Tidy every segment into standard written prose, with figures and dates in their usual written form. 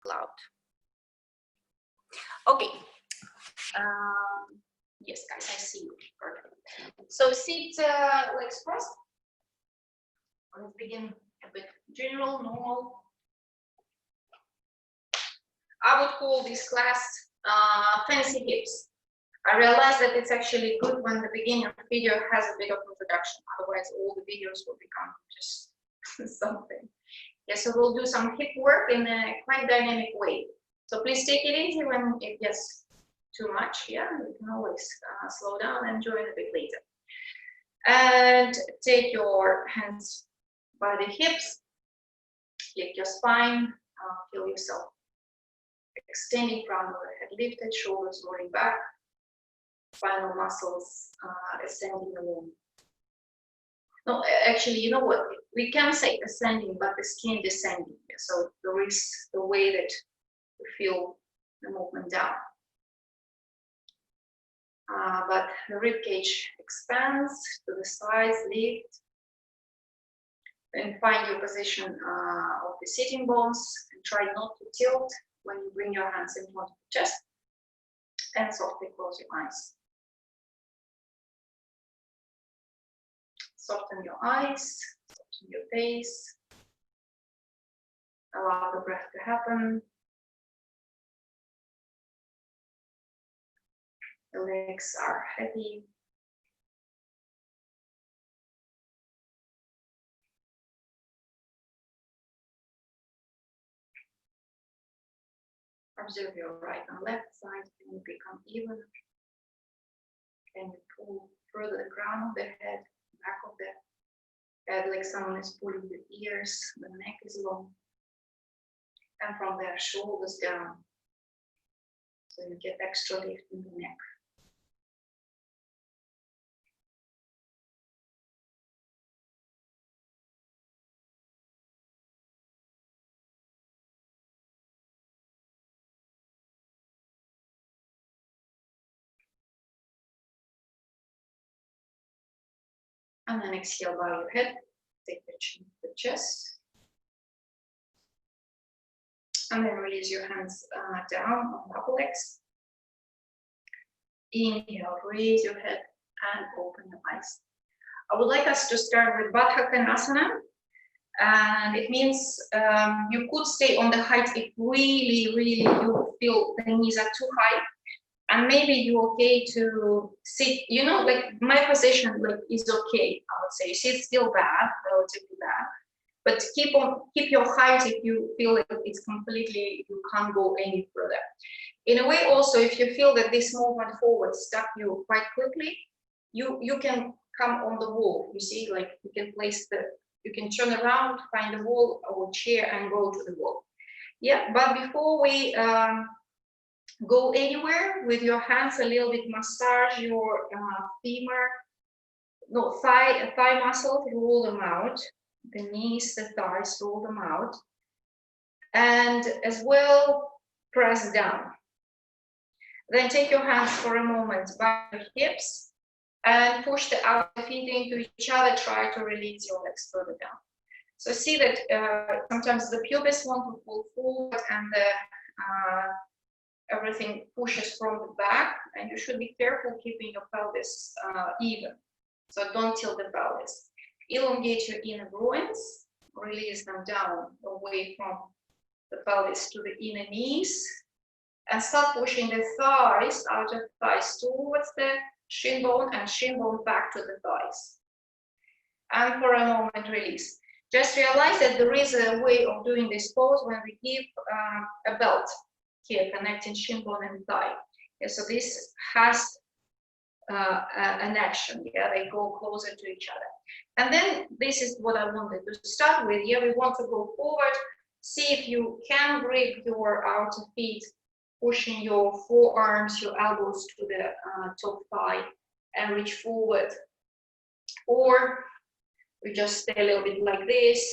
cloud. Okay. Yes, guys, I see you. Perfect. So sit legs crossed. Let's begin a bit general, normal. I would call this class fancy hips. I realize that it's actually good when the beginning of the video has a bit of introduction. Otherwise, all the videos will become just something. Yeah, so we'll do some hip work in a quite dynamic way. So please take it easy when it gets too much. Yeah, you can always slow down and join a bit later. And take your hands by the hips, kick your spine, feel yourself extending from the head lifted, shoulders rolling back, spinal muscles ascending along. No, actually, you know what? We can say ascending, but the skin descending. So there is the way that you feel the movement down. But the rib cage expands to the sides, lift. Then find your position of the sitting bones and try not to tilt when you bring your hands in front of the chest. And softly close your eyes. Soften your eyes, soften your face. Allow the breath to happen. The legs are heavy. Observe your right and left side. Can you become even? Can you pull further the crown of the head, back of the head, like someone is pulling the ears, the neck is long. And from there, shoulders down. So you get extra lift in the neck. And then exhale, bow your head, take the chin to the chest. And then release your hands down on the upper legs. Inhale, raise your head and open your eyes. I would like us to start with Baddha Konasana. And it means you could stay on the height if really you feel the knees are too high. And maybe you're okay to sit, you know, like my position like is okay, I would say. Sit still bad, relatively bad. But keep your height if you feel like it's completely, you can't go any further. In a way also, if you feel that this movement forward stuck you quite quickly, you can come on the wall. You see, like you can you can turn around, find the wall or chair and go to the wall. Yeah, but before we go anywhere, with your hands a little bit massage your thigh muscles, roll them out, the knees, the thighs, roll them out, and as well press down. Then take your hands for a moment by your hips and push the outer feet into each other. Try to release your legs further down. So see that sometimes the pubis want to pull forward and everything pushes from the back, and you should be careful keeping your pelvis even. So don't tilt the pelvis. Elongate your inner groins, release them down away from the pelvis to the inner knees, and start pushing the thighs, outer thighs towards the shin bone and shin bone back to the thighs. And for a moment, release. Just realize that there is a way of doing this pose when we give a belt here connecting shin bone and thigh. Yeah, so this has an action. Yeah, they go closer to each other. And then this is what I wanted to start with. Yeah, we want to go forward. See if you can grip your outer feet, pushing your forearms, your elbows to the top thigh and reach forward. Or we just stay a little bit like this.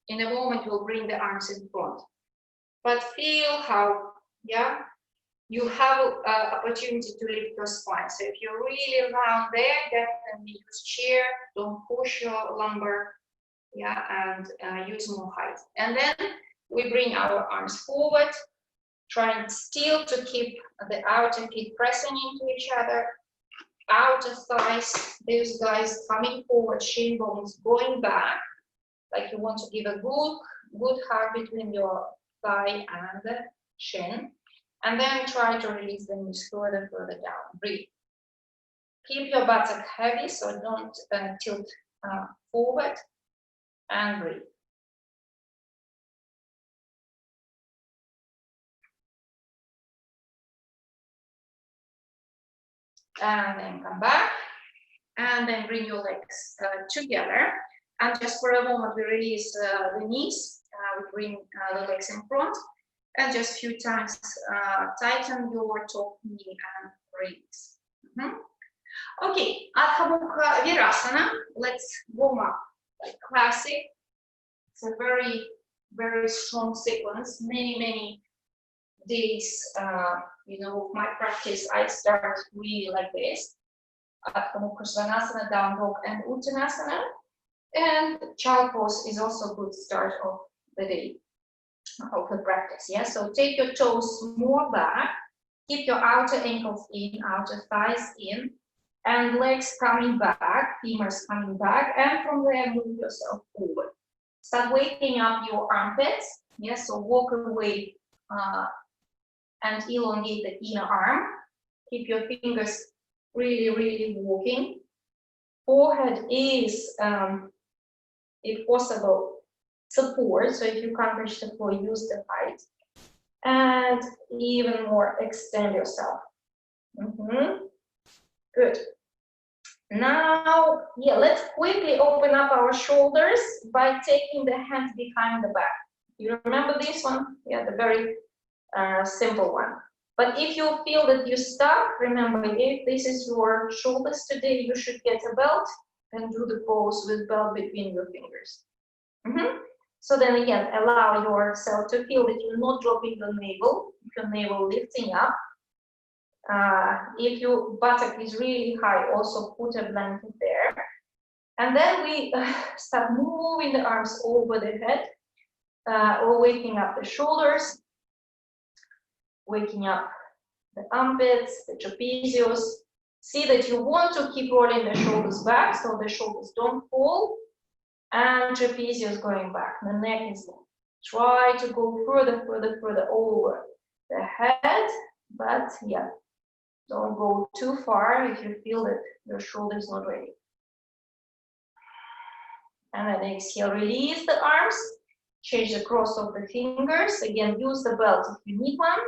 In a moment, we'll bring the arms in front. But feel how, yeah, you have opportunity to lift your spine. So if you're really around there, definitely use chair. Don't push your lumbar, yeah, and use more height. And then We bring our arms forward, trying still to keep the outer feet pressing into each other. Outer thighs, those guys coming forward, shin bones going back, like you want to give a good hug between your thigh and the shin. And then try to release the knees further down. Breathe. Keep your buttock heavy, so don't tilt forward, and breathe. And then come back, and then bring your legs together. And just for a moment, we release the knees. We bring the legs in front, and just a few times tighten your top knee and release. Okay, Adho Mukha Virasana. Let's warm up like classic. It's a very, very strong sequence. Many days, you know, of my practice, I start really like this. Adho Mukha Svanasana, down dog, and Uttanasana. And child pose is also a good start of the day, of the practice. Yeah, so take your toes more back, keep your outer ankles in, outer thighs in, and legs coming back, femurs coming back, and from there move yourself forward. Start waking up your armpits. Yeah, so walk away and elongate the inner arm. Keep your fingers really walking. Forehead is, if possible, support. So if you can't reach the floor, use the height. And even more, extend yourself. Good. Now, yeah, let's quickly open up our shoulders by taking the hands behind the back. You remember this one? Yeah, the very simple one. But if you feel that you're stuck, remember, if this is your shoulders today, you should get a belt and do the pose with belt between your fingers. So then again, allow yourself to feel that you're not dropping the navel, your navel lifting up. If your buttock is really high, also put a blanket there. And then we start moving the arms over the head, or waking up the shoulders, waking up the armpits, the trapezius. See that you want to keep rolling the shoulders back so the shoulders don't fall, and trapezius going back, the neck is long. Try to go further over the head, but yeah, don't go too far if you feel that your shoulder is not ready. And then exhale, release the arms, change the cross of the fingers. Again, use the belt if you need one.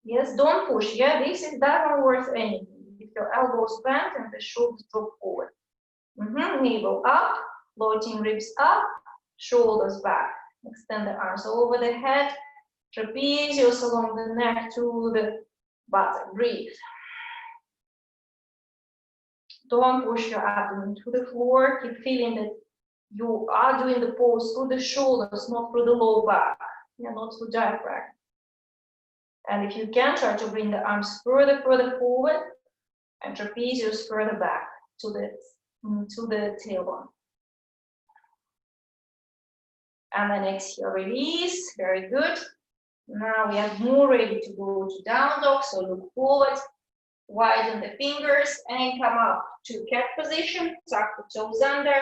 Yes, don't push. Yeah, this is not worth anything. If your elbows bent and the shoulders drop forward. Navel up, floating ribs up, shoulders back. Extend the arms over the head, trapezius along the neck to the bottom. Breathe. Don't push your abdomen to the floor. Keep feeling that you are doing the pose through the shoulders, not through the low back. Yeah, not through diaphragm. And if you can, try to bring the arms further forward and trapezius further back to the tailbone. And then exhale, release. Very good. Now we are more ready to go to down dog. So look forward, widen the fingers, and come up to cat position. Tuck the toes under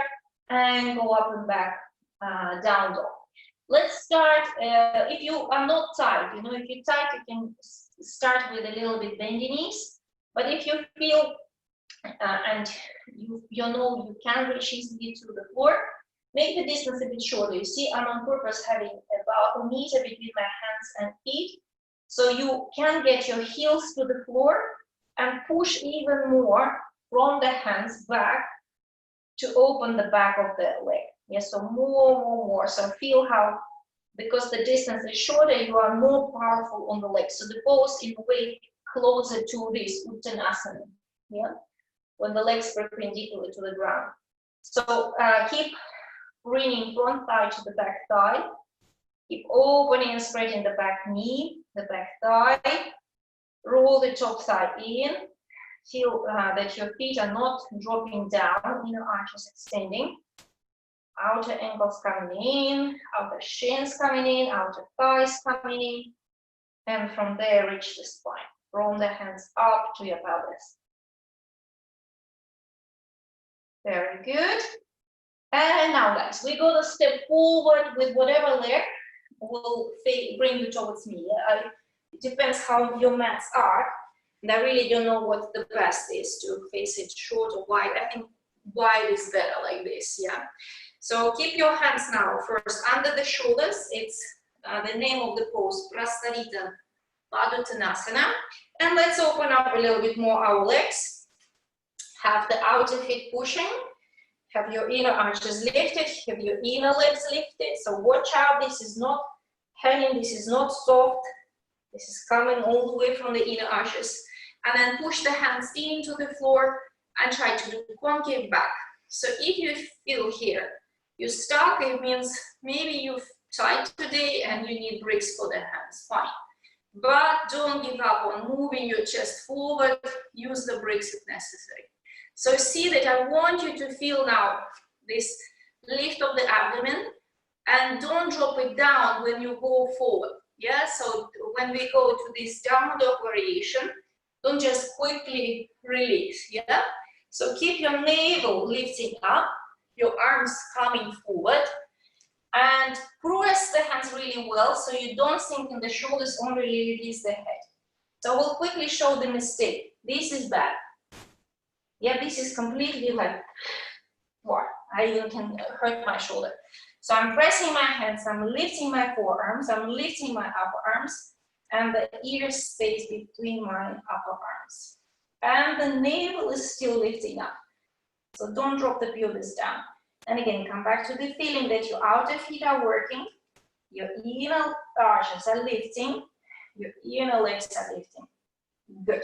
and go up and back, down dog. Let's start, if you are not tight, you know, if you're tight, you can start with a little bit bendy knees. But if you feel, and you know you can reach easily to the floor, make the distance a bit shorter. You see, I'm on purpose having about a meter between my hands and feet. So you can get your heels to the floor and push even more from the hands back to open the back of the leg. Yes, so more. So feel how, because the distance is shorter, you are more powerful on the legs. So the pose in a way closer to this Uttanasana. Yeah, when the legs are perpendicular to the ground. So keep bringing front thigh to the back thigh. Keep opening and spreading the back knee, the back thigh. Roll the top thigh in. Feel that your feet are not dropping down, inner arches extending. Outer ankles coming in, outer shins coming in, outer thighs coming in. And from there, reach the spine. Roll the hands up to your pelvis. Very good. And now, guys, we're going to step forward with whatever leg will bring you towards me. It depends how your mats are. And I really don't know what the best is to face it short or wide. I think wide is better like this, yeah. So keep your hands now first under the shoulders. It's the name of the pose, Prasarita Padottanasana. And let's open up a little bit more our legs. Have the outer feet pushing. Have your inner arches lifted. Have your inner legs lifted. So watch out. This is not hanging. This is not soft. This is coming all the way from the inner arches. And then push the hands into the floor and try to do concave back. So if you feel here, you're stuck, it means maybe you've tight today and you need bricks for the hands. Fine. But don't give up on moving your chest forward. Use the bricks if necessary. So see that I want you to feel now this lift of the abdomen and don't drop it down when you go forward. Yeah, so when we go to this downward dog variation, don't just quickly release. Yeah, so keep your navel lifting up, your arms coming forward, and press the hands really well so you don't sink in the shoulders, only release the head. So we'll quickly show the mistake. This is bad. Yeah, this is completely like, wow, I even can hurt my shoulder. So I'm pressing my hands, I'm lifting my forearms, I'm lifting my upper arms, and the ears stays between my upper arms. And the navel is still lifting up. So don't drop the pelvis down. And again, come back to the feeling that your outer feet are working, your inner arches are lifting, your inner legs are lifting. Good.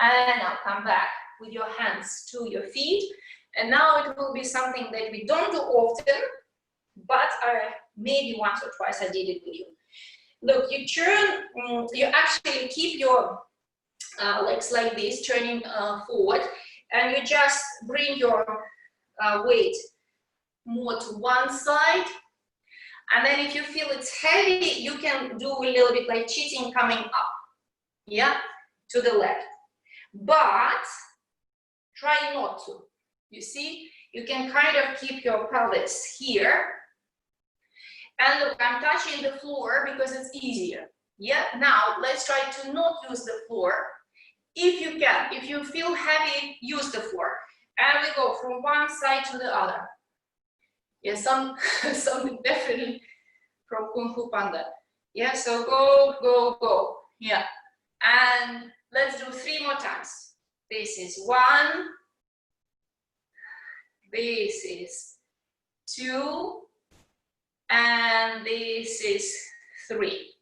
And now come back with your hands to your feet. And now it will be something that we don't do often, but maybe once or twice I did it with you. Look, you turn, you actually keep your legs like this, turning forward, and you just bring your weight more to one side. And then if you feel it's heavy, you can do a little bit like cheating coming up, yeah, to the left. But try not to. You see, you can kind of keep your pelvis here. And look, I'm touching the floor because it's easier. Yeah, now let's try to not use the floor. If you can, if you feel heavy, use the floor. And we go from one side to the other. Yeah, something definitely from Kung Fu Panda. Yeah, so go, go, go. Yeah, and let's do 3 more times. This is 1. This is 2. And this is 3.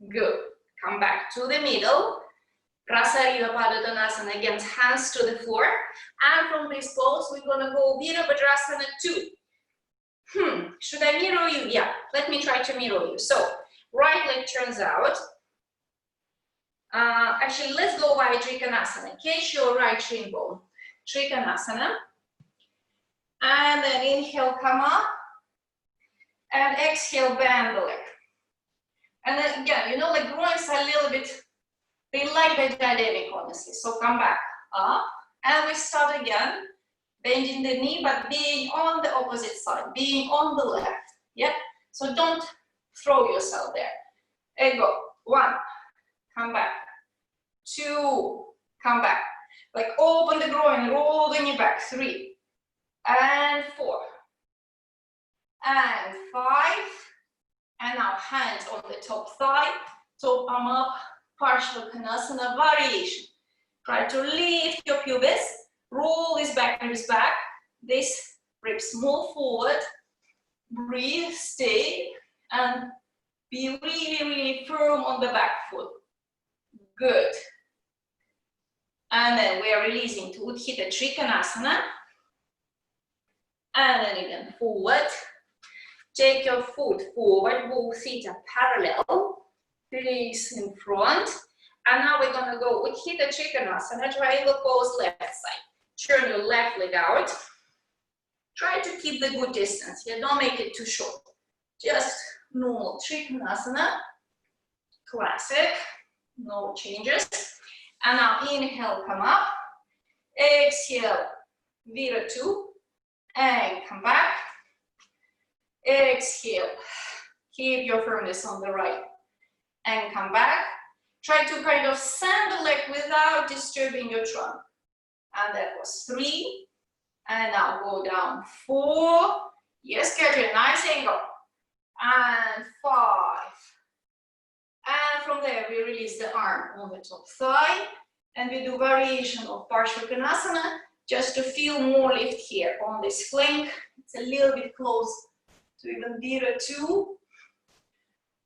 Good. Come back to the middle. Prasarita Padottanasana, again, hands to the floor. And from this pose, we're going to go Virabhadrasana 2. Should I mirror you? Yeah, let me try to mirror you. So, right leg turns out. Actually, let's go by Trikonasana. Catch your right shin bone. Trikonasana. And then inhale, come up. And exhale, bend the leg. And then again, you know, the groins are a little bit, they like the dynamic, honestly. So come back, up. And we start again. Bending the knee, but being on the opposite side, being on the left. Yeah? So don't throw yourself there. And go. 1. Come back. 2. Come back. Like open the groin, roll the knee back. 3. And 4. And 5. And now hands on the top thigh, top arm up, Parsvakonasana variation. Try to lift your pubis. Roll this back ribs back. This ribs move forward. Breathe, stay, and be really, really firm on the back foot. Good. And then we are releasing to Utthita Trikonasana. And then again, forward. Take your foot forward, both feet are parallel. Release in front. And now we're going to go Utthita Trikonasana, triangle pose left side. Turn your left leg out. Try to keep the good distance. Yeah, don't make it too short. Just normal Trikonasana, classic, no changes. And now inhale, come up. Exhale, Vira 2, and come back. Exhale, keep your firmness on the right, and come back. Try to kind of send the leg without disturbing your trunk. And that was 3. And now go down 4. Yes, get a nice angle. And 5. And from there, we release the arm on the top thigh. And we do variation of Parsvakonasana just to feel more lift here on this flank. It's a little bit close to even Vira 2.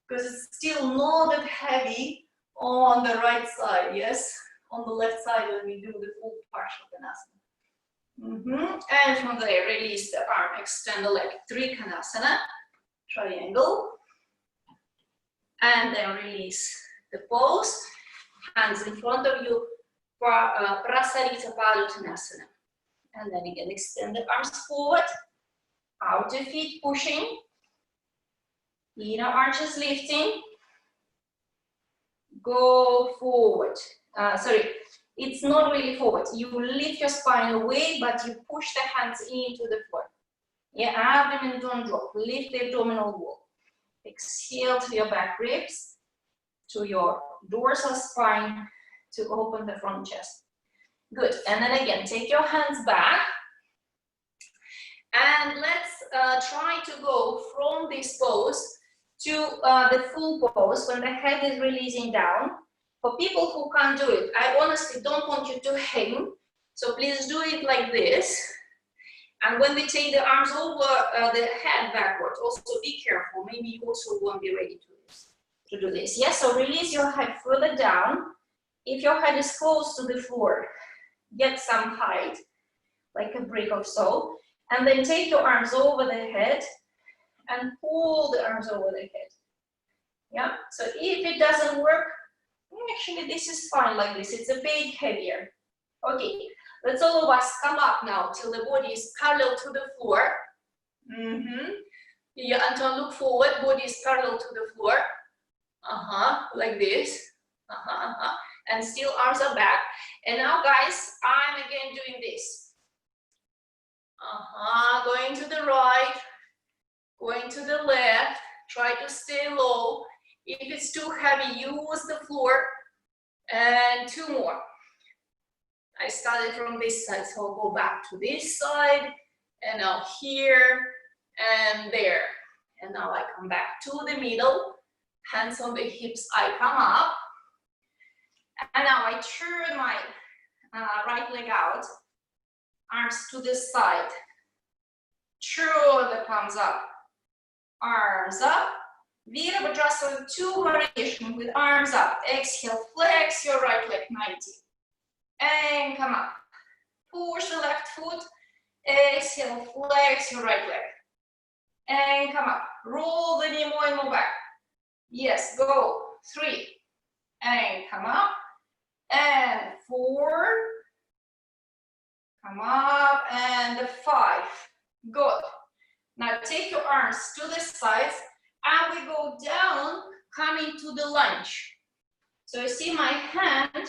Because it's still not that heavy on the right side, yes? On the left side when we do the full Parsvakonasana. And from there, release the arm, extend the leg, Trikonasana, triangle. And then release the pose, hands in front of you, Prasarita Padottanasana. And then again, extend the arms forward, outer feet pushing, inner arches lifting, go forward. It's not really forward. You lift your spine away, but you push the hands into the floor. Yeah, abdomen don't drop. Lift the abdominal wall. Exhale to your back ribs, to your dorsal spine, to open the front chest. Good. And then again, take your hands back. And let's try to go from this pose to the full pose when the head is releasing down. For people who can't do it, I honestly don't want you to hang. So please do it like this. And when we take the arms over the head backwards, also be careful. Maybe you also won't be ready to do this. Yes, so release your head further down. If your head is close to the floor, get some height, like a brick or so. And then take your arms over the head and pull the arms over the head. Yeah, so if it doesn't work, actually this is fine like this. It's a bit heavier. Okay, let's all of us come up now till the body is parallel to the floor. Yeah, Anton, look forward, body is parallel to the floor. Like this. And still arms are back. And now guys, I'm again doing this. Going to the right, going to the left, try to stay low. If it's too heavy, use the floor. And 2 more. I started from this side, so I'll go back to this side, and now here, and there. And now I come back to the middle, hands on the hips, I come up. And now I turn my right leg out, arms to the side. Turn the palms up, arms up. Virabhadrasana 2 variation with arms up. Exhale, flex your right leg 90. And come up. Push the left foot. Exhale, flex your right leg. And come up. Roll the knee more and more back. Yes, go. 3. And come up. And 4. Come up. And 5. Good. Now take your arms to the sides. And we go down, coming to the lunge. So you see my hand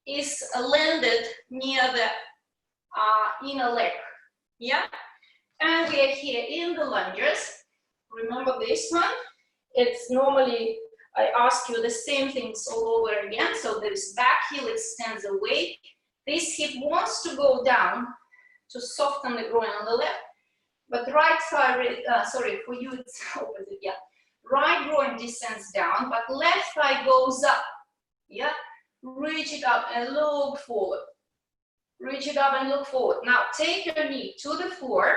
is landed near the inner leg. Yeah? And we are here in the lunges. Remember this one? It's normally, I ask you the same things all over again. So this back heel extends away. This hip wants to go down to soften the groin on the left. But right side, for you it's opposite, yeah. Right groin descends down, but left thigh goes up, yeah. Reach it up and look forward. Reach it up and look forward. Now take your knee to the floor,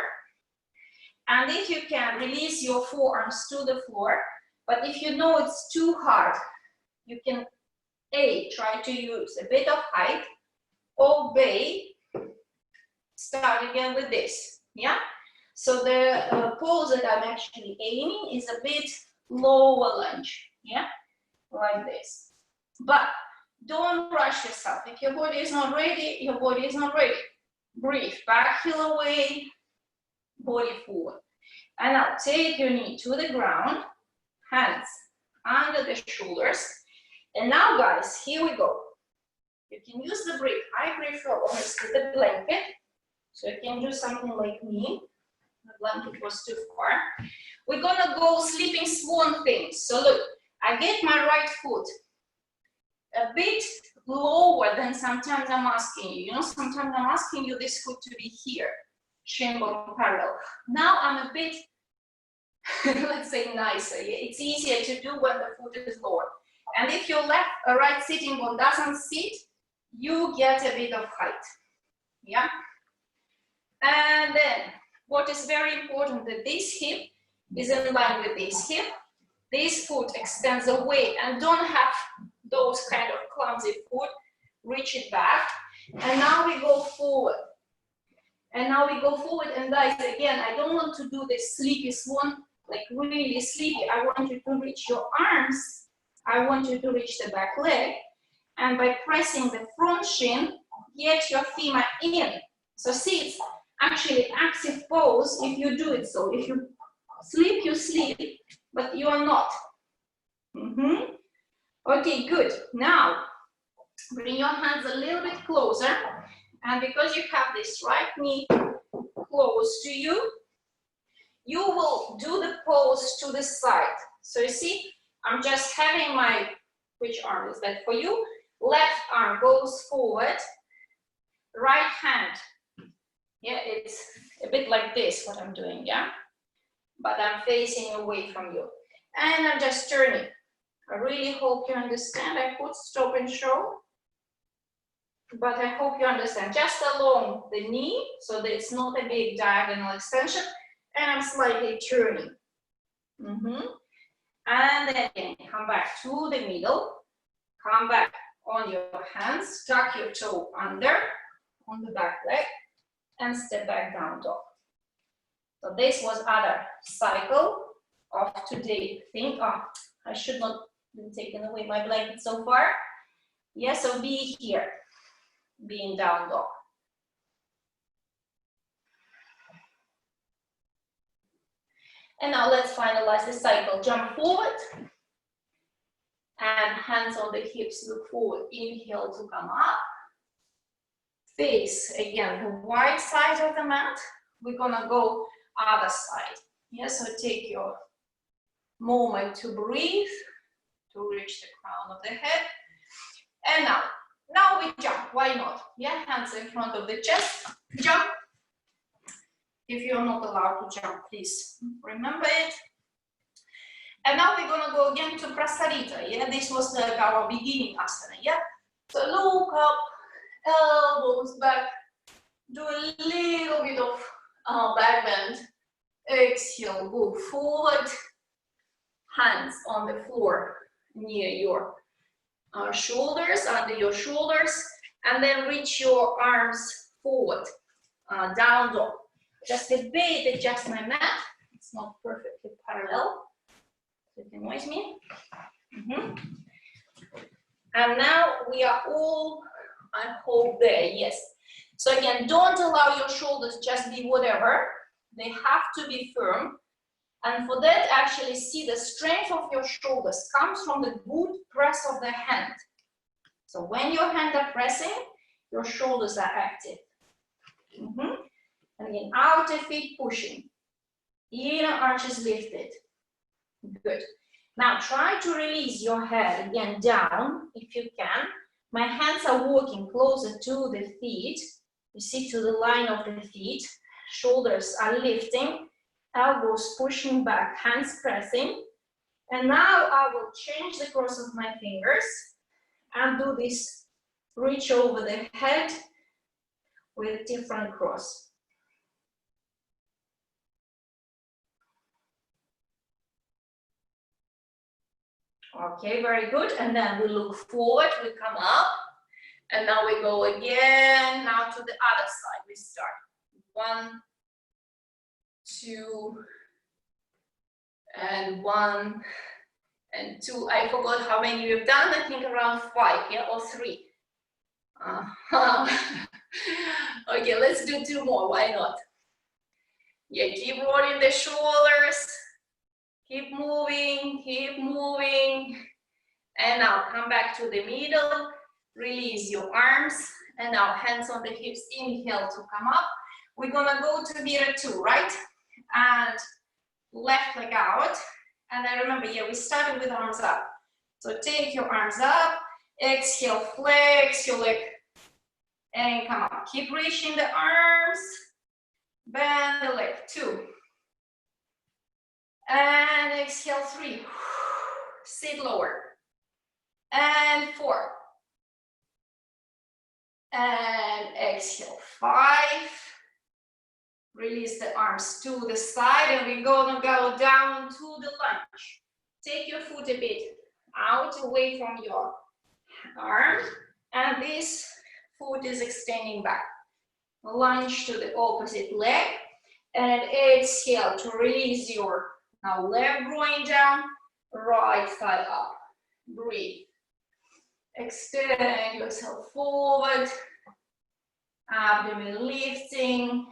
and if you can, release your forearms to the floor. But if you know it's too hard, you can try to use a bit of height, or start again with this, yeah. So the pose that I'm actually aiming is a bit lower lunge, yeah, like this. But don't rush yourself. If your body is not ready, your body is not ready. Breathe, back heel away, body forward. And now take your knee to the ground, hands under the shoulders. And now guys, here we go. You can use the brick. I prefer honestly the blanket. So you can do something like me. The blanket was too far. We're gonna go sleeping swan thing. So look, I get my right foot a bit lower than sometimes I'm asking you. You know, sometimes I'm asking you this foot to be here, shin bone parallel. Now I'm a bit, let's say, nicer. It's easier to do when the foot is lower. And if your left or right sitting bone doesn't sit, you get a bit of height. Yeah. And then what is very important that this hip is in line with this hip. This foot extends away and don't have those kind of clumsy foot. Reach it back. And now we go forward. And now we go forward. And guys, again, I don't want to do this sleepy swan, like really sleepy. I want you to reach your arms. I want you to reach the back leg. And by pressing the front shin, get your femur in. So see, it's actually active pose if you do it so. If you sleep, but you are not. Okay, good. Now, bring your hands a little bit closer. And because you have this right knee close to you, you will do the pose to the side. So you see, I'm just having my, which arm is that for you? Left arm goes forward, right hand. Yeah, it's a bit like this, what I'm doing, yeah? But I'm facing away from you. And I'm just turning. I really hope you understand. I could stop and show, but I hope you understand. Just along the knee, so that it's not a big diagonal extension, and I'm slightly turning. And then again, come back to the middle, come back on your hands, tuck your toe under on the back leg, and step back down dog. So this was other cycle of today thing. Oh, I should not have taken away my blanket so far. Yeah, so be here, being down dog. And now let's finalize the cycle. Jump forward and hands on the hips, look forward. Inhale to come up. Face again the wide side of the mat. We're gonna go other side. Yeah, so take your moment to breathe, to reach the crown of the head. And now we jump. Why not? Yeah, hands in front of the chest. Jump. If you're not allowed to jump, please remember it. And now we're gonna go again to Prasarita. Yeah, this was our beginning asana. Yeah, so look up, elbows back, do a little bit of back bend. Exhale, go forward, hands on the floor near your shoulders, under your shoulders, and then reach your arms forward, down dog. Just a bit adjust my mat. It's not perfectly parallel. So it annoys me. And now we are all, I hope, there. Yes. So again, don't allow your shoulders just be whatever. They have to be firm. And for that, actually see the strength of your shoulders comes from the good press of the hand. So when your hands are pressing, your shoulders are active. And again, outer feet pushing, inner arches lifted. Good. Now try to release your head again down if you can. My hands are walking closer to the feet. You see, to the line of the feet. Shoulders are lifting, elbows pushing back, hands pressing. And now I will change the cross of my fingers and do this reach over the head with different cross. Okay, very good. And then we look forward, we come up, and now we go again. Now to the other side, we start. 1, 2, and 1, and 2. I forgot how many you've done. I think around 5, yeah, or 3. Okay, let's do 2 more. Why not? Yeah, keep rolling the shoulders. Keep moving, keep moving. And now come back to the middle. Release your arms. And now hands on the hips. Inhale to come up. We're gonna go to mirror two, right? And left leg out. And then remember, yeah, we started with arms up. So take your arms up. Exhale, flex your leg. And come up. Keep reaching the arms. Bend the leg, 2. And exhale, 3. Sit lower. And 4. And exhale, 5. Release the arms to the side and we're gonna go down to the lunge. Take your foot a bit out away from your arm and this foot is extending back. Lunge to the opposite leg and exhale to release your now left groin down, right thigh up. Breathe. Extend yourself forward, abdomen lifting,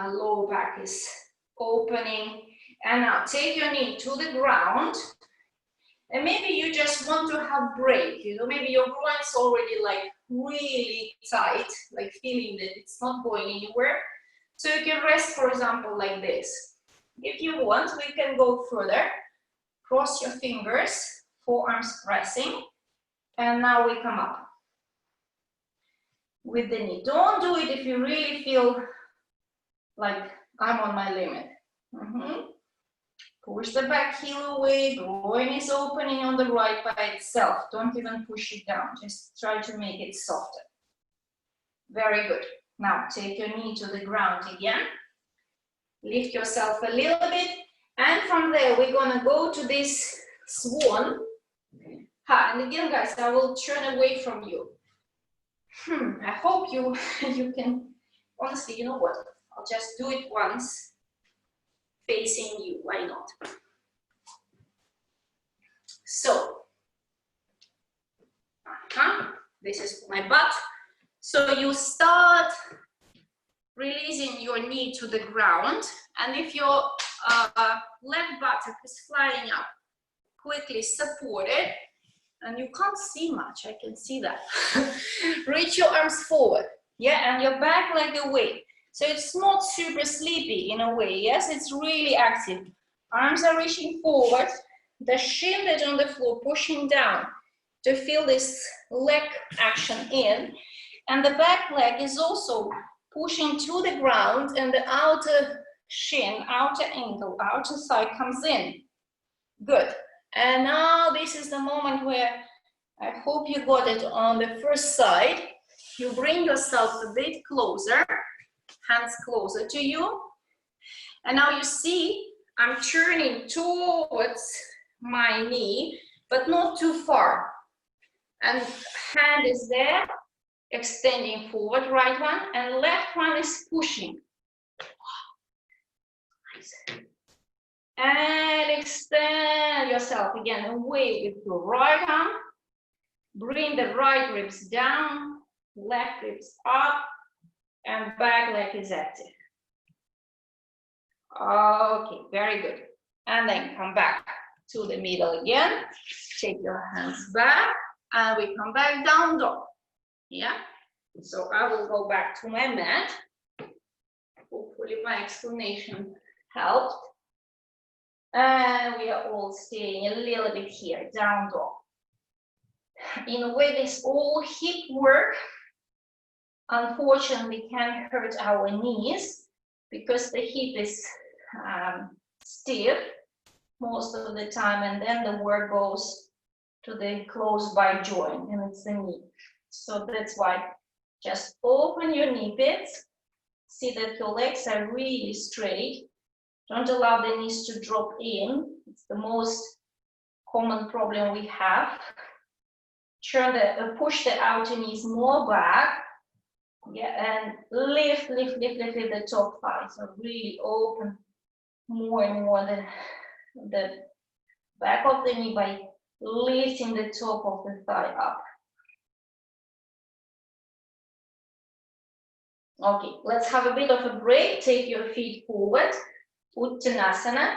low back is opening. And now take your knee to the ground. And maybe you just want to have break, you know, maybe your groins already like really tight, like feeling that it's not going anywhere. So you can rest, for example, like this. If you want, we can go further. Cross your fingers, forearms pressing. And now we come up with the knee. Don't do it if you really feel like I'm on my limit. Push the back heel away, groin is opening on the right by itself. Don't even push it down, just try to make it softer. Very good. Now take your knee to the ground again. Lift yourself a little bit. And from there, we're gonna go to this swan. And again, guys, I will turn away from you. I hope you can, honestly, you know what? I'll just do it once, facing you, why not? So, this is my butt. So you start releasing your knee to the ground, and if your left buttock is flying up, quickly support it, and you can't see much, I can see that. Reach your arms forward, yeah, and your back leg away. So it's not super sleepy in a way, yes, it's really active. Arms are reaching forward, the shin is on the floor, pushing down to feel this leg action in, and the back leg is also pushing to the ground, and the outer shin, outer ankle, outer thigh comes in. Good. And now this is the moment where I hope you got it on the first side. You bring yourself a bit closer, hands closer to you. And now you see I'm turning towards my knee, but not too far. And hand is there, extending forward, right one, and left one is pushing. Nice. And extend yourself again away with your right arm. Bring the right ribs down, left ribs up, and back leg is active. Okay, very good. And then come back to the middle again. Take your hands back, and we come back down dog. Yeah, so I will go back to my mat. Hopefully my explanation helped. And we are all staying a little bit here, down dog. In a way, this all hip work, unfortunately, can hurt our knees because the hip is stiff most of the time, and then the work goes to the close by joint, and it's the knee. So that's why just open your knee pits, see that your legs are really straight. Don't allow the knees to drop in. It's the most common problem we have. Push the outer knees more back. Yeah, and lift the top thigh. So really open more and more the back of the knee by lifting the top of the thigh up. Okay, let's have a bit of a break. Take your feet forward, Uttanasana.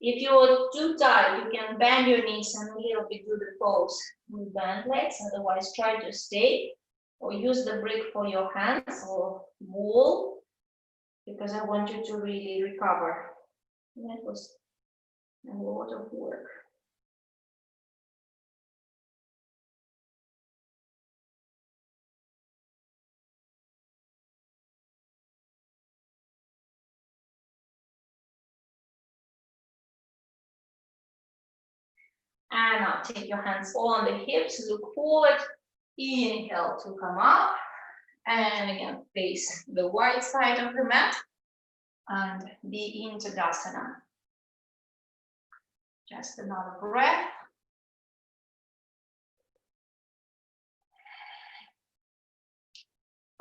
If you're too tight, you can bend your knees and a little bit do the pose with bent legs. Otherwise, try to stay or use the brick for your hands or wall, because I want you to really recover. That was a lot of work. And now take your hands on the hips, look forward, inhale to come up, and again, face the wide side of the mat and be in Tadasana. Just another breath.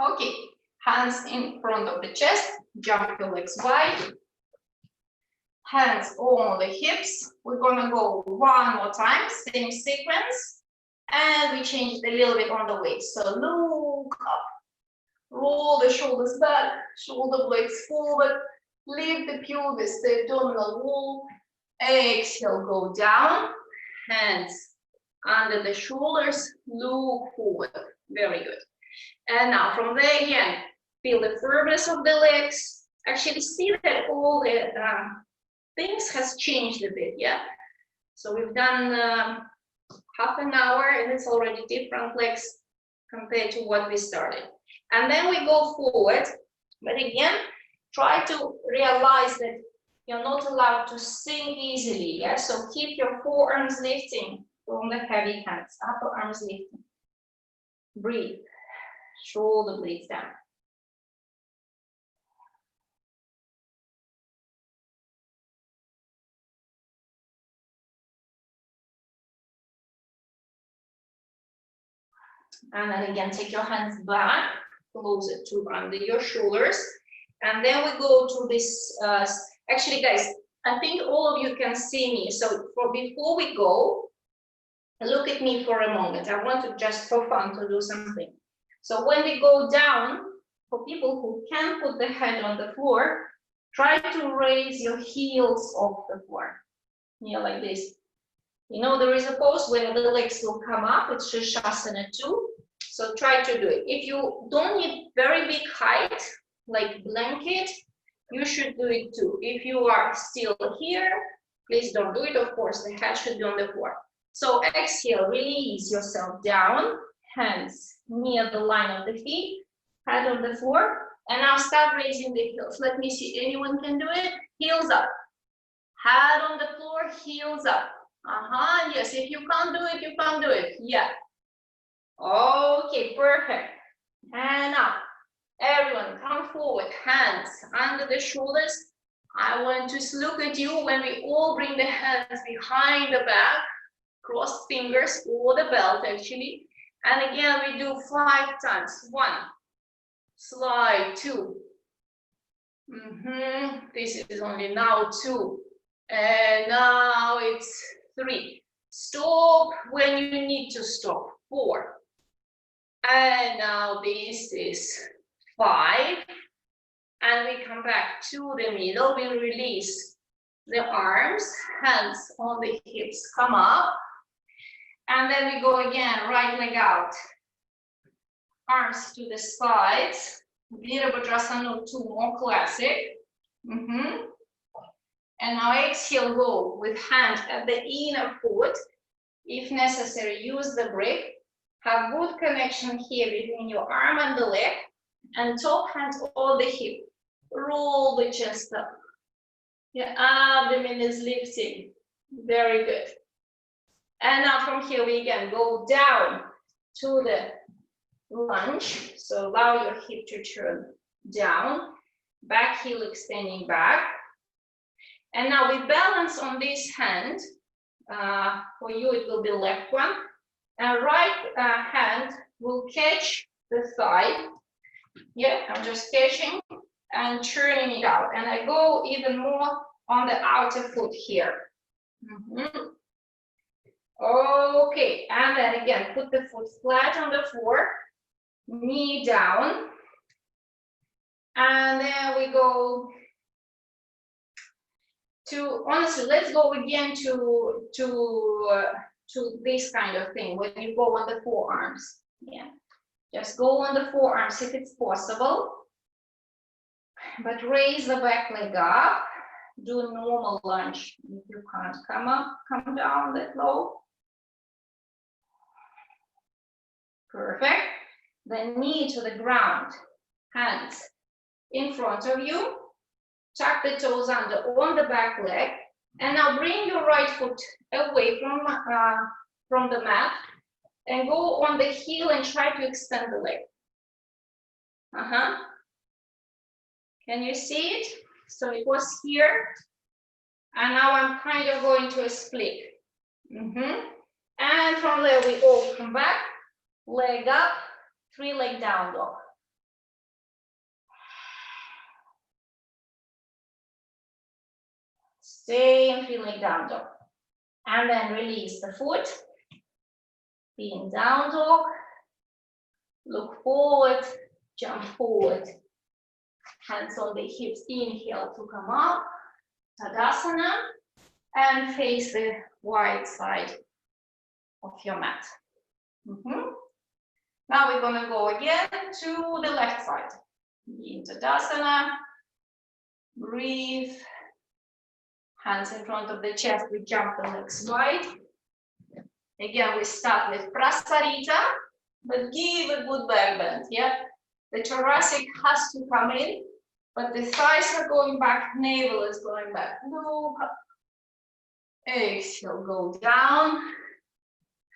Okay, hands in front of the chest, jump your legs wide. Hands on the hips. We're gonna go one more time, same sequence. And we changed a little bit on the way. So look up, roll the shoulders back, shoulder blades forward, lift the pelvis, the abdominal wall. Exhale, go down, hands under the shoulders, look forward. Very good. And now from there again, feel the firmness of the legs. Actually see that all the things has changed a bit, yeah? So we've done half an hour and it's already different legs compared to what we started. And then we go forward, but again, try to realize that you're not allowed to sink easily, yeah? So keep your forearms lifting from the heavy hands, upper arms lifting. Breathe, shoulder blades down. And then again, take your hands back, closer to under your shoulders. And then we go to this, actually guys, I think all of you can see me. So before we go, look at me for a moment. I want to just for fun to do something. So when we go down, for people who can put the head on the floor, try to raise your heels off the floor. Yeah, like this. You know, there is a pose where the legs will come up, it's Shasana 2. So try to do it. If you don't need very big height, like blanket, you should do it too. If you are still here, please don't do it. Of course, the head should be on the floor. So exhale, release yourself down, hands near the line of the feet, head on the floor. And now start raising the heels. Let me see, anyone can do it? Heels up. Head on the floor, heels up. Yes, if you can't do it, you can't do it. Yeah. Okay, perfect. And now, everyone come forward, hands under the shoulders. I want to look at you when we all bring the hands behind the back, cross fingers or the belt actually. And again, we do 5 times. 1, slide, 2. This is only now 2. And now it's 3. Stop when you need to stop. 4. And now this is 5. And we come back to the middle. We release the arms, hands on the hips, come up. And then we go again, right leg out. Arms to the sides. Virabhadrasana 2, more classic. And now exhale, go with hand at the inner foot. If necessary, use the brick. Have good connection here between your arm and the leg. And top hand on the hip. Roll the chest up. Your abdomen is lifting. Very good. And now from here we again go down to the lunge. So allow your hip to turn down. Back heel extending back. And now we balance on this hand. For you, it will be left one. And right hand will catch the thigh. Yeah, I'm just catching and turning it out. And I go even more on the outer foot here. Okay, and then again, put the foot flat on the floor. Knee down. And then we go to, honestly, let's go again to this kind of thing, when you go on the forearms. Yeah, just go on the forearms if it's possible, but raise the back leg up. Do a normal lunge. If you can't come up, come down that low. Perfect. Then knee to the ground, hands in front of you. Tuck the toes under on the back leg. And now bring your right foot away from the mat and go on the heel and try to extend the leg. Can you see it? So it was here, and now I'm kind of going to a split. And from there we all come back, leg up, 3-leg down dog. Stay in 3-leg down dog. And then release the foot, be in down dog, look forward, jump forward. Hands on the hips, inhale to come up, Tadasana, and face the wide side of your mat. Now we're gonna go again to the left side. In Tadasana, breathe, hands in front of the chest, we jump the legs wide. Again, we start with Prasarita, but give a good back bend, yeah? The thoracic has to come in, but the thighs are going back, navel is going back. Look up. Exhale, go down.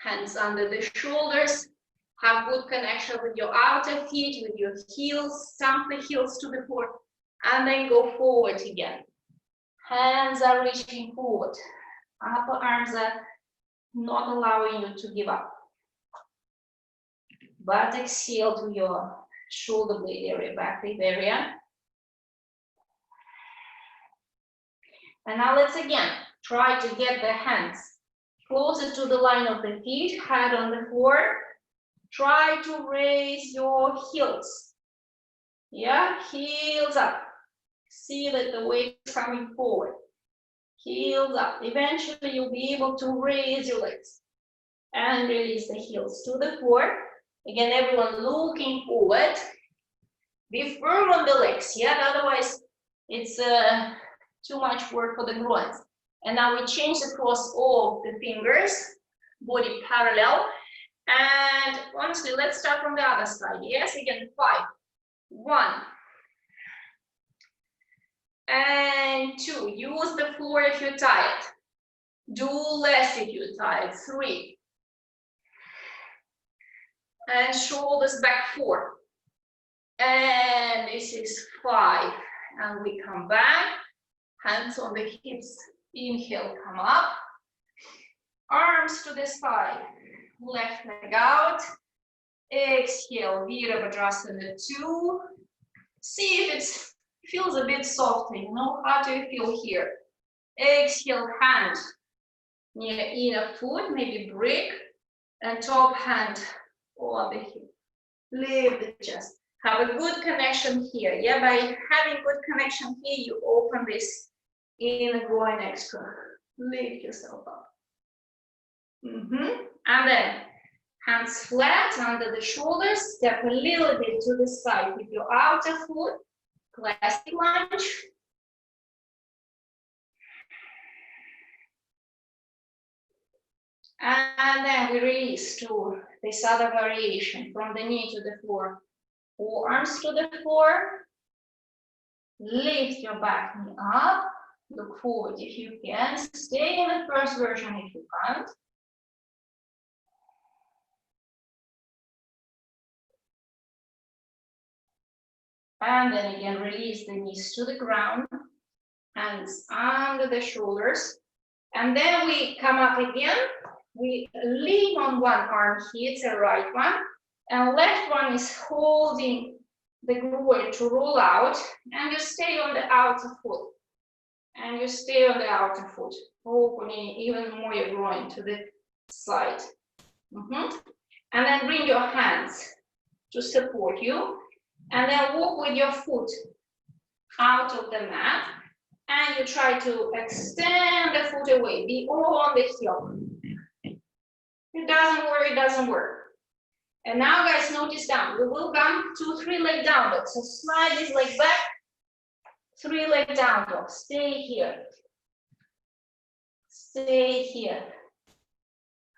Hands under the shoulders. Have good connection with your outer feet, with your heels. Stamp the heels to the floor. And then go forward again. Hands are reaching forward. Upper arms are not allowing you to give up. But exhale to your shoulder blade area, back rib area. And now let's again try to get the hands closer to the line of the feet, head on the floor. Try to raise your heels. Yeah, heels up. See that the weight is coming forward. Heels up. Eventually you'll be able to raise your legs and release the heels to the floor. Again, everyone looking forward. Be firm on the legs, yeah? Otherwise, it's too much work for the groins. And now we change across all the fingers, body parallel. And honestly, let's start from the other side. Yes, again, 5, 1, and 2. Use the floor if you're tired. Do less if you're tired. 3. And shoulders back, 4. And this is 5. And we come back. Hands on the hips. Inhale, come up. Arms to the side. Left leg out. Exhale, Virabhadrasana 2. See if it feels a bit softer, you know, how do you feel here? Exhale, hand near inner foot, maybe brick, and top hand on the hip. Lift the chest. Have a good connection here. Yeah, by having good connection here, you open this inner groin extra. Lift yourself up. And then hands flat under the shoulders. Step a little bit to the side with your outer foot. Classic lunge. And then we release to this other variation from the knee to the floor. Forearms to the floor. Lift your back knee up. Look forward if you can. Stay in the first version if you can't. And then again, release the knees to the ground. Hands under the shoulders. And then we come up again. We lean on one arm here, it's the right one. And left one is holding the groin to roll out. And you stay on the outer foot. And you stay on the outer foot, opening even more your groin to the side. And then bring your hands to support you. And then walk with your foot out of the mat. And you try to extend the foot away, be all on the heel. It doesn't work, it doesn't work. And now guys, notice down. We will come to 3-leg down dog. So slide this leg back, 3-leg down dog. Stay here. Stay here.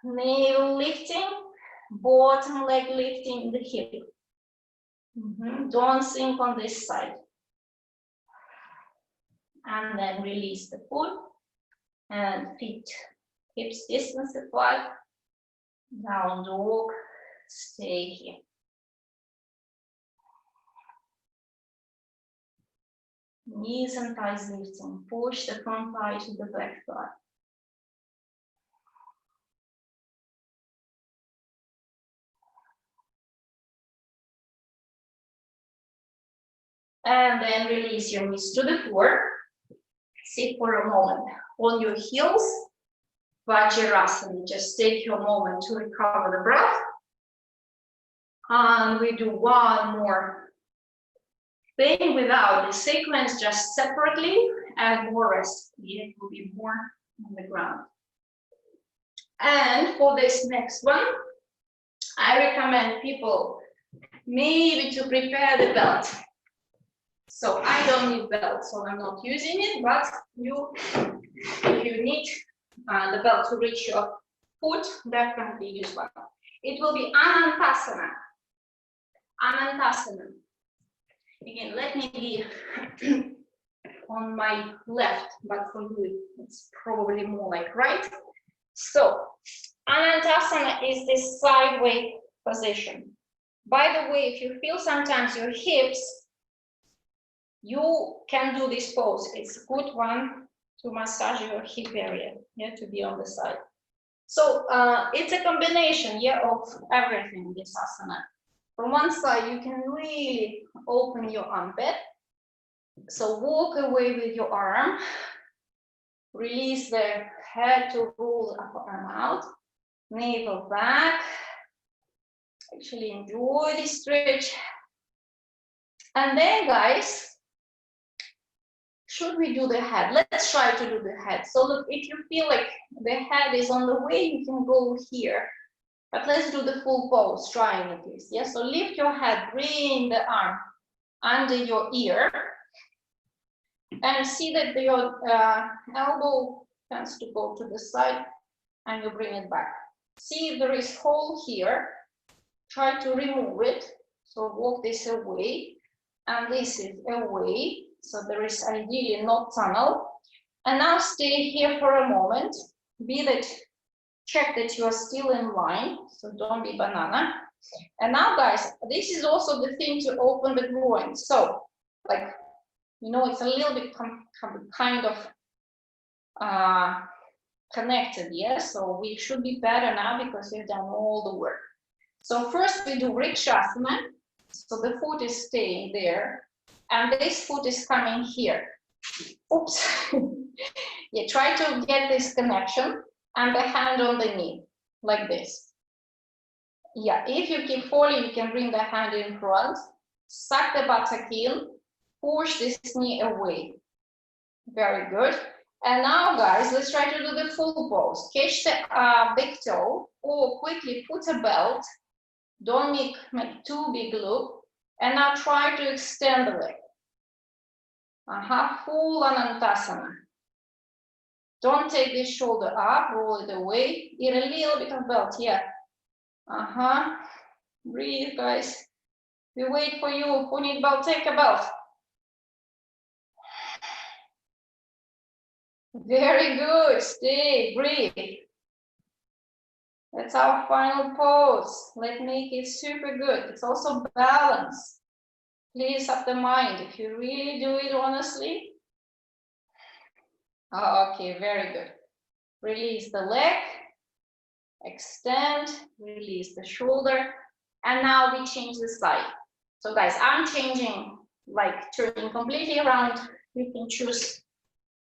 Navel lifting, bottom leg lifting the hip. Don't sink on this side. And then release the foot and feet, hips distance apart. Down dog, stay here. Knees and thighs lifting, push the front thigh to the back thigh. And then release your knees to the floor. Sit for a moment on your heels. Vajrasana. Just take your moment to recover the breath. And we do one more thing without the sequence, just separately and more restfully. It will be more on the ground. And for this next one, I recommend people maybe to prepare the belt. So I don't need belt, so I'm not using it, but if you need the belt to reach your foot, definitely use one. It will be Anantasana. Anantasana. Again, let me be on my left, but for you, it's probably more like right. So, Anantasana is this sideways position. By the way, if you feel sometimes your hips, you can do this pose. It's a good one to massage your hip area, to be on the side. So it's a combination, of everything, this asana. From one side, you can really open your armpit. So walk away with your arm. Release the head to roll the upper arm out. Navel back. Actually enjoy this stretch. And then, guys, should we do the head? Let's try to do the head. So look, if you feel like the head is on the way, you can go here. But let's do the full pose, trying at least. Yeah, so lift your head, bring the arm under your ear. And see that your elbow tends to go to the side and you bring it back. See if there is hole here. Try to remove it. So walk this away and this is away. So there is ideally no tunnel. And now stay here for a moment. Check that you are still in line. So don't be banana. And now, guys, this is also the thing to open the groin. So, like, it's a little bit kind of connected, yes? So we should be better now because we've done all the work. So first we do Vrikshasana. So the foot is staying there. And this foot is coming here. Oops. Yeah, try to get this connection and the hand on the knee, like this. Yeah, if you keep falling, you can bring the hand in front, suck the buttock in, push this knee away. Very good. And now, guys, let's try to do the full pose. Catch the big toe or quickly put a belt. Don't make too big loop. And now try to extend the leg. Full Anantasana. Don't take this shoulder up, roll it away. Get a little bit of belt here. Breathe, guys. We wait for you. Who need belt? Take a belt. Very good. Stay, breathe. That's our final pose. Let's make it super good. It's also balance. Please up the mind if you really do it honestly. Okay, very good. Release the leg, extend, release the shoulder, and now we change the side. So guys, I'm changing, like turning completely around. You can choose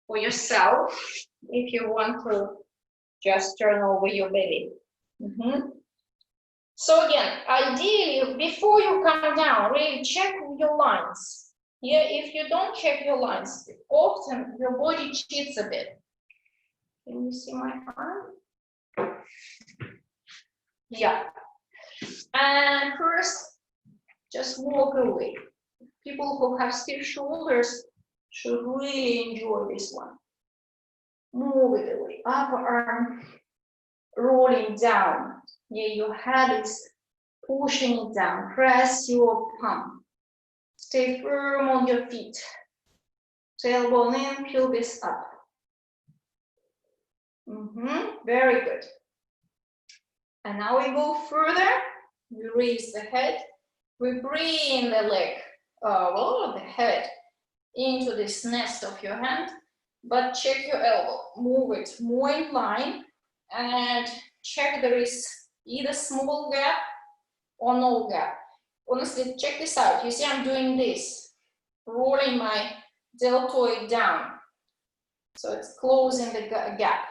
for yourself if you want to just turn over your belly. So again, ideally, before you come down, really check your lines. Yeah, if you don't check your lines, often your body cheats a bit. Can you see my arm? Yeah. And first, just walk away. People who have stiff shoulders should really enjoy this one. Move it away. Upper arm rolling down. Yeah, your head is pushing it down. Press your palm. Stay firm on your feet. Tailbone in, pelvis up. Very good. And now we go further. We raise the head. We bring the leg, the head into this nest of your hand, but check your elbow. Move it more in line and check there is either small gap or no gap. Honestly, check this out. You see I'm doing this, rolling my deltoid down. So it's closing the gap.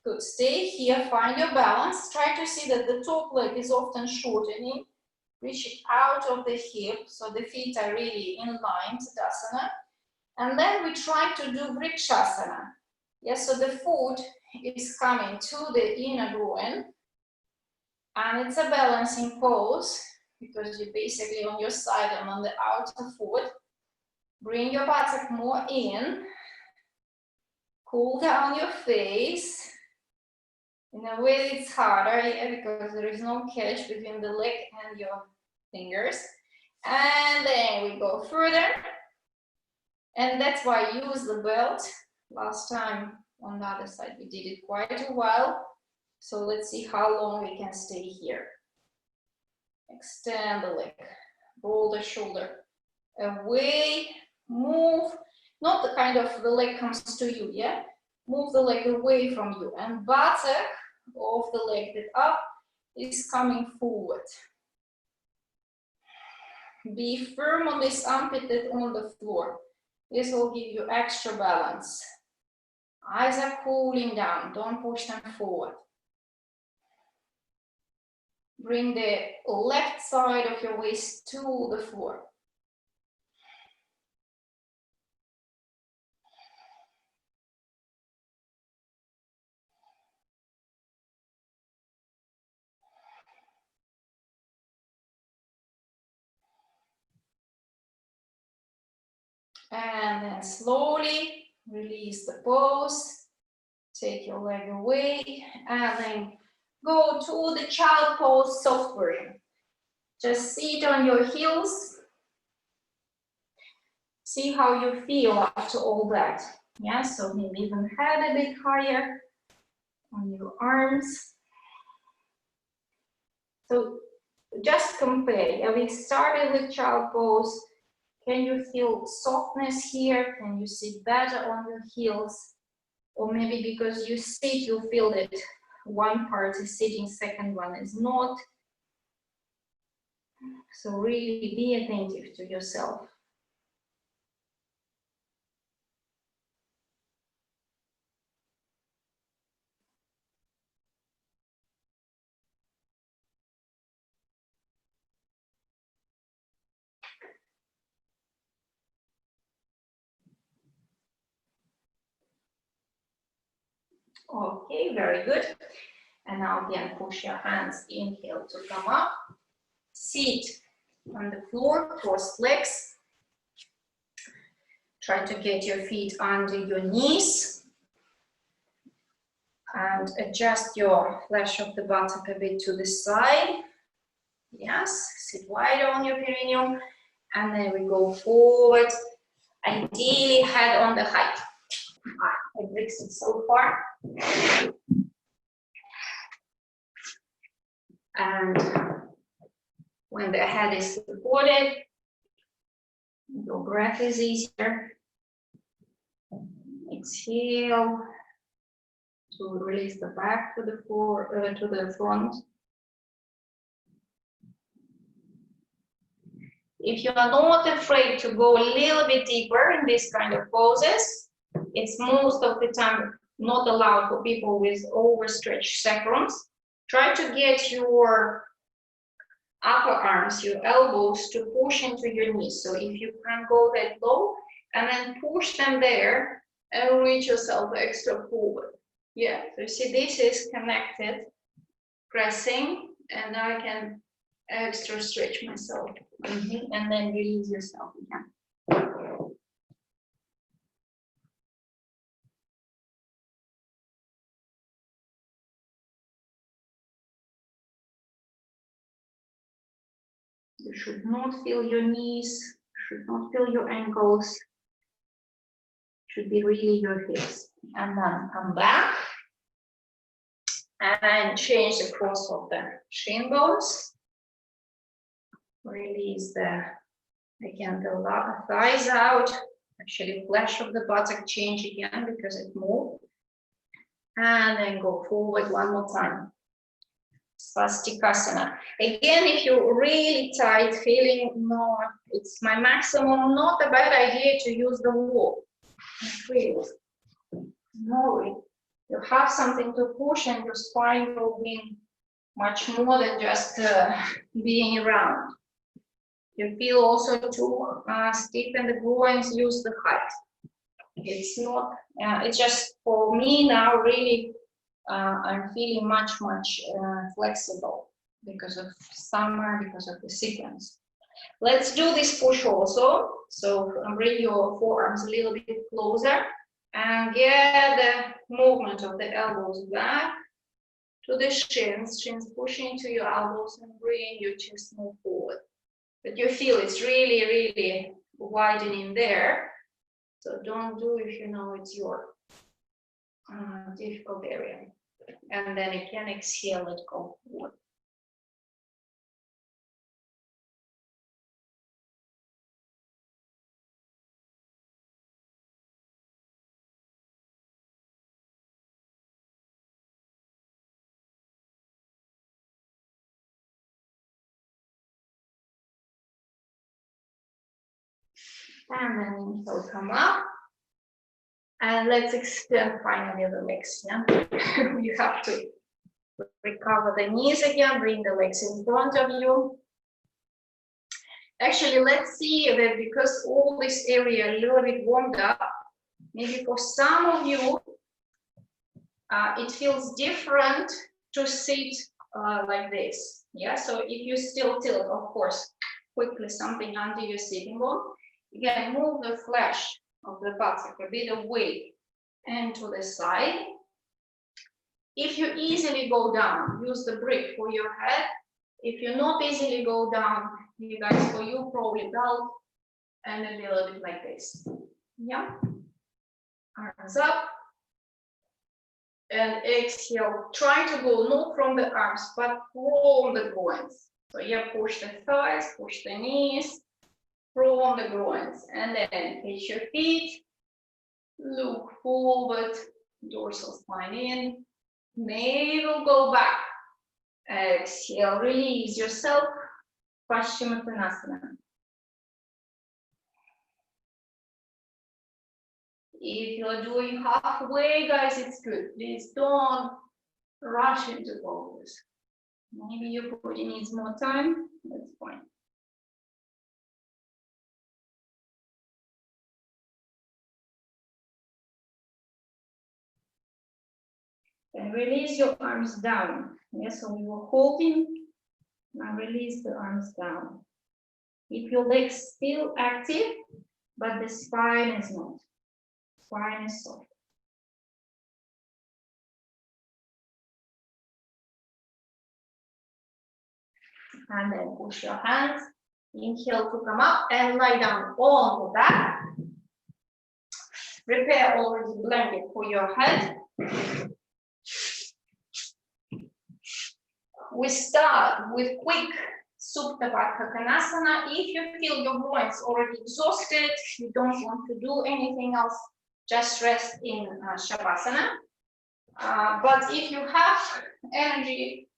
Good, stay here, find your balance. Try to see that the top leg is often shortening. Reach it out of the hip, so the feet are really in line, Tadasana. And then we try to do Vrikshasana. Yes, so the foot is coming to the inner groin. And it's a balancing pose, because you're basically on your side and on the outer foot. Bring your buttock more in. Cool down your face. In a way it's harder, because there is no catch between the leg and your fingers. And then we go further. And that's why I use the belt. Last time on the other side we did it quite a while. So let's see how long we can stay here. Extend the leg. Roll the shoulder away. Move. Not the kind of the leg comes to you, yeah? Move the leg away from you. And buttock of the leg that up is coming forward. Be firm on this armpit that on the floor. This will give you extra balance. Eyes are cooling down, don't push them forward. Bring the left side of your waist to the floor. And then slowly release the pose. Take your leg away and then go to the child pose, soft warrior. Just sit on your heels. See how you feel after all that. Yeah, so maybe even head a bit higher on your arms. So just compare. Yeah, we started with child pose. Can you feel softness here? Can you sit better on your heels? Or maybe because you sit, you feel that one part is sitting, second one is not. So really be attentive to yourself. Okay, very good. And now again, push your hands, inhale to come up. Sit on the floor, cross legs. Try to get your feet under your knees. And adjust your flesh of the buttock a bit to the side. Yes, sit wide on your perineum. And then we go forward. Ideally, head on the height. I bricks it so far. And when the head is supported, your breath is easier. Exhale to release the back to the front. If you are not afraid to go a little bit deeper in this kind of poses, it's most of the time not allowed for people with overstretched sacrums. Try to get your upper arms, your elbows to push into your knees. So if you can go that low and then push them there and reach yourself extra forward. Yeah, so you see this is connected, pressing, and I can extra stretch myself. And then release yourself again. You should not feel your knees, should not feel your ankles, should be really your hips. And then come back and change the cross of the shin bones. Release again the thighs out. Actually, flesh of the buttock change again because it moved. And then go forward one more time. Swastikasana. Again, if you're really tight, feeling no, it's my maximum, not a bad idea to use the wall. Really. No, you have something to push and your spine will be much more than just being around. You feel also too stiff in the groins, use the height. It's not, it's just for me now really, I'm feeling much flexible because of summer, because of the sequence. Let's do this push also. So bring your forearms a little bit closer and get the movement of the elbows back to the shins pushing into your elbows and bring your chest more forward. But you feel it's really widening there. So don't do if you know it's your difficult area. And then again, exhale, let go forward. And then inhale, come up. And let's extend finally the legs. Yeah? You have to recover the knees again, bring the legs in front of you. Actually, let's see that because all this area a little bit warmed up, maybe for some of you, it feels different to sit like this. Yeah, so if you still tilt, of course, quickly something under your sitting bone, you can move the flesh of the buttock a bit away and to the side. If you easily go down, use the brick for your head. If you not easily go down, you guys, for you probably belt and a little bit like this. Yeah. Arms up. And exhale. Try to go not from the arms, but from the groins. So yeah, push the thighs, push the knees, from the groins. And then hit your feet. Look forward, dorsal spine in. Navel go back. Exhale, release yourself. Paschimottanasana. If you're doing halfway, guys, it's good. Please don't rush into pose. Maybe your body needs more time. That's fine. And release your arms down. Yes, so we were holding. Now release the arms down. Keep your legs still active, but the spine is not. Spine is soft. And then push your hands. Inhale to come up and lie down on the back. Prepare already blanket for your head. We start with quick Supta Baddha Konasana. If you feel your groins already exhausted, you don't want to do anything else, just rest in Shavasana. But if you have energy,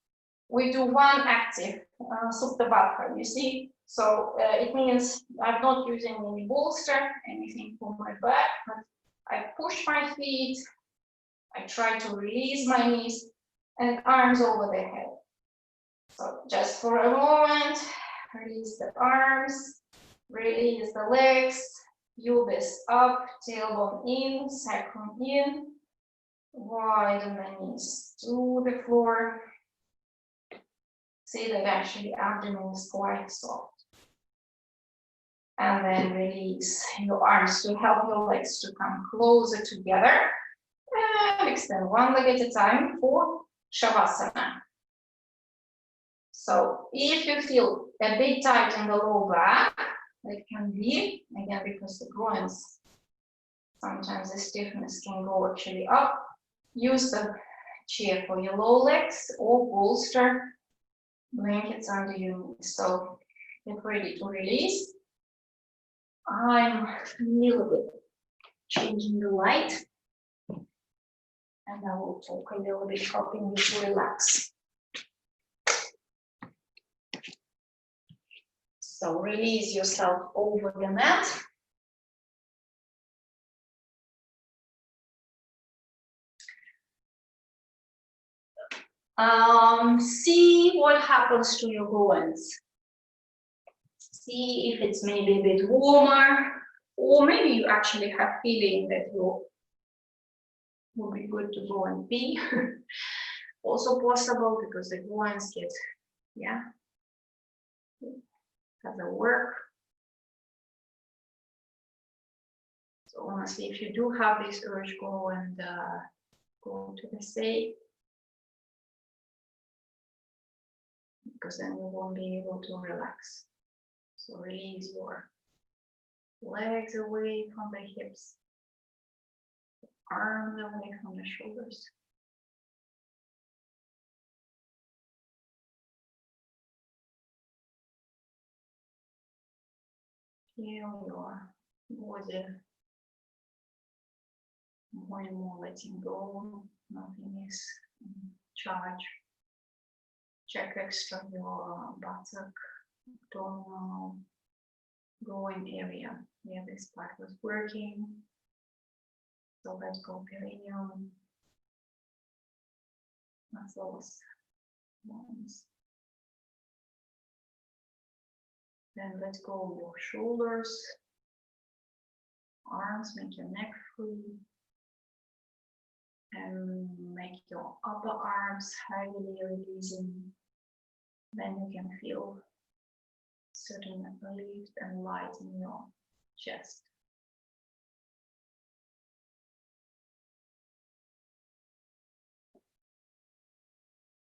we do one active Supta Baddha, you see. So it means I'm not using any bolster, anything for my back, but I push my feet, I try to release my knees and arms over the head. So just for a moment, release the arms, release the legs, pubis up, tailbone in, sacrum in, widen the knees to the floor. See that actually abdomen is quite soft. And then release your arms to help your legs to come closer together. And extend one leg at a time for Shavasana. So if you feel a bit tight in the low back, it can be, again, because the groins, sometimes the stiffness can go actually up. Use the chair for your low legs or bolster blankets under your knees. So get ready to release. I'm a little bit changing the light, and I will talk a little bit, helping you to relax. So release yourself over the mat. See what happens to your groins. See if it's maybe a bit warmer, or maybe you actually have feeling that you would be good to go and pee. Also possible because the groins get, yeah, doesn't work. So honestly, if you do have this urge, go and go to the safe, because then you won't be able to relax. So release your legs away from the hips, arms away from the shoulders. Feel your body more and more letting go. Nothing is in charge. Check extra your buttock, abdominal, groin area where this part was working. So let go perineum, muscles, bones. Then let go of your shoulders, arms, make your neck free. And make your upper arms heavily releasing. Then you can feel certain relief and light in your chest.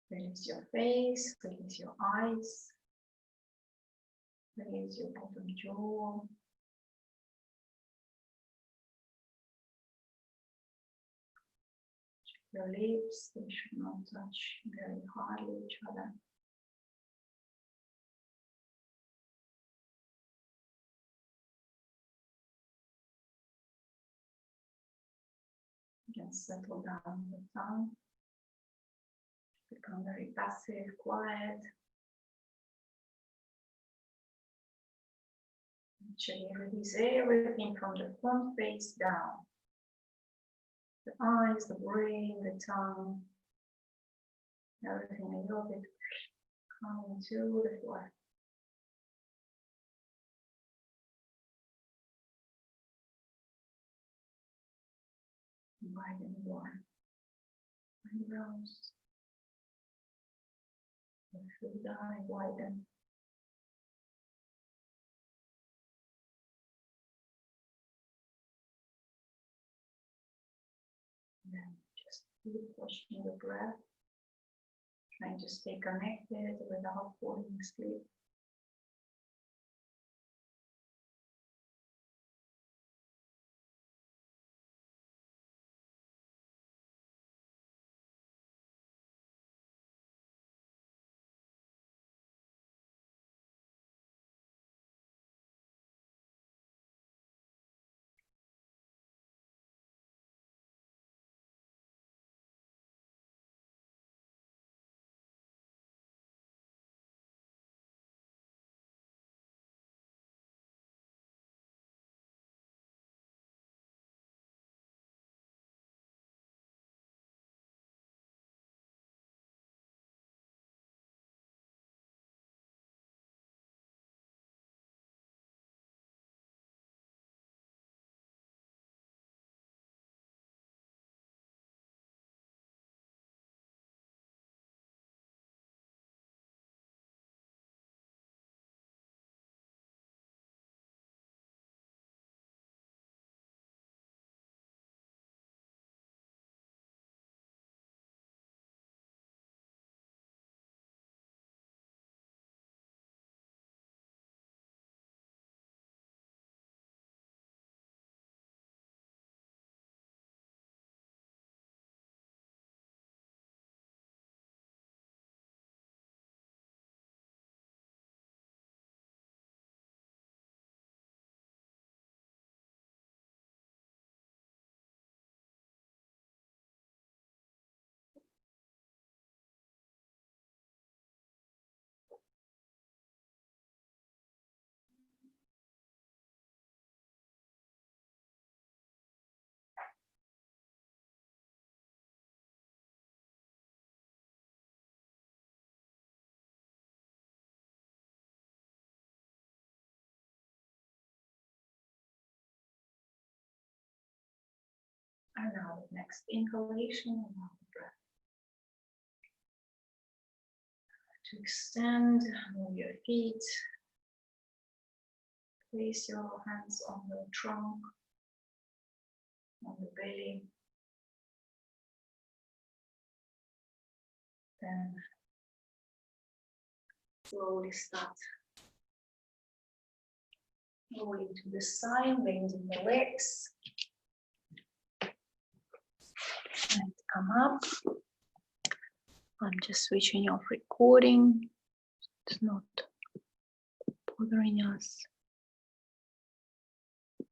Release your face, release your eyes, release your bottom jaw. Your lips, they should not touch very hardly each other. You can settle down the tongue, become very passive, quiet. Actually, release everything from the front face down. The eyes, the brain, the tongue, everything a little bit coming to the floor. Widen your eyebrows. Feel the eye widen. And then just keep watching the breath, trying to stay connected without falling asleep. And now next inhalation, another breath. To extend, move your feet. Place your hands on the trunk, on the belly. Then slowly start rolling to the side, bending the legs. And come up. I'm just switching off recording. It's not bothering us.